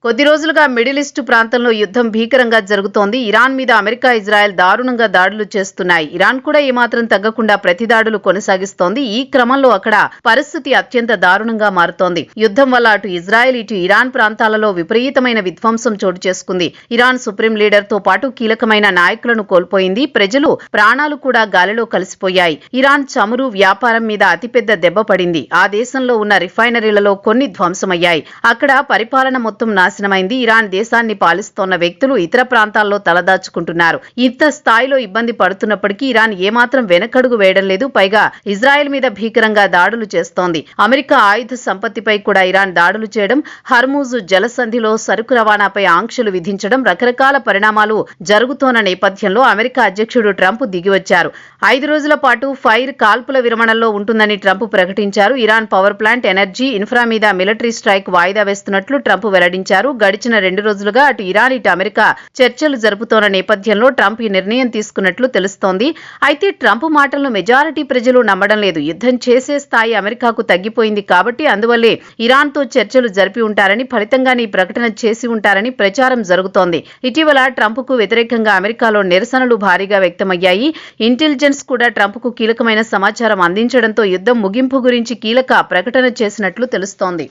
కొద్ది రోజులుగా middle east ప్రాంతంలో యుద్ధం భీకరంగా జరుగుతోంది. ఇరాన్ మీద అమెరికా, ఇజ్రాయెల్ దారుణంగా దాడులు చేస్తున్నాయి. ఇరాన్ కూడా ఏమాత్రం తగ్గకుండా ప్రతి దాడులు కొనసాగిస్తోంది. ఈ క్రమంలో అక్కడ పరిస్థితి అత్యంత దారుణంగా మారుతోంది. యుద్ధం వల్ల అటు ఇజ్రాయెల్, ఇటు ఇరాన్ ప్రాంతాలలో విపరీతమైన విధ్వంసం చోటు చేసుకుంది. ఇరాన్ సుప్రీం లీడర్ తో పాటు కీలకమైన నాయకులను కోల్పోయింది. ప్రజలు ప్రాణాలు కూడా గాలిలో కలిసిపోయాయి. ఇరాన్ చమురు వ్యాపారం మీద అతిపెద్ద దెబ్బ పడింది. ఆ దేశంలో ఉన్న రిఫైనరీలలో కొన్ని ధ్వంసమయ్యాయి. అక్కడ పరిపాలన మొత్తం నాశనమైంది. ఇరాన్ దేశాన్ని పాలిస్తోన్న వ్యక్తులు ఇతర ప్రాంతాల్లో తలదాచుకుంటున్నారు. ఇంత స్థాయిలో ఇబ్బంది పడుతున్నప్పటికీ ఇరాన్ ఏమాత్రం వెనకడుగు వేయడం లేదు. పైగా ఇజ్రాయెల్ మీద భీకరంగా దాడులు చేస్తోంది. అమెరికా ఆయుధ సంపత్తిపై కూడా ఇరాన్ దాడులు చేయడం, హర్మూజ్ జలసంధిలో సరుకు రవాణాపై ఆంక్షలు విధించడం, రకరకాల పరిణామాలు జరుగుతోన్న నేపథ్యంలో అమెరికా అధ్యక్షుడు ట్రంప్ దిగివచ్చారు. 5 రోజుల పాటు ఫైర్ కాల్పుల విరమణలో ఉంటుందని ట్రంప్ ప్రకటించారు. Iran power plant, energy, infra మీద మిలిటరీ స్ట్రైక్ వాయిదా వేస్తున్నట్లు ట్రంప్ వెల్లడించారు. గడిచిన 2 రోజులుగా అటు ఇరాన్, ఇటు అమెరికా చర్చలు జరుపుతోన్న నేపథ్యంలో ట్రంప్ ఈ నిర్ణయం తీసుకున్నట్లు తెలుస్తోంది. అయితే ట్రంప్ మాటలను మెజారిటీ ప్రజలు నమ్మడం లేదు. యుద్ధం చేసే స్థాయి అమెరికాకు తగ్గిపోయింది కాబట్టి అందువల్లే ఇరాన్తో చర్చలు జరిపి ఉంటారని, ఫలితంగానే ఈ ప్రకటన చేసి ఉంటారని ప్రచారం జరుగుతోంది. ఇటీవల ట్రంప్కు వ్యతిరేకంగా అమెరికాలో నిరసనలు భారీగా వ్యక్తమయ్యాయి. ఇంటెలిజెన్స్ కూడా ట్రంప్కు కీలకమైన సమాచారం అందించడంతో యుద్ధం ముగింపు గురించి కీలక ప్రకటన చేసినట్లు తెలుస్తోంది.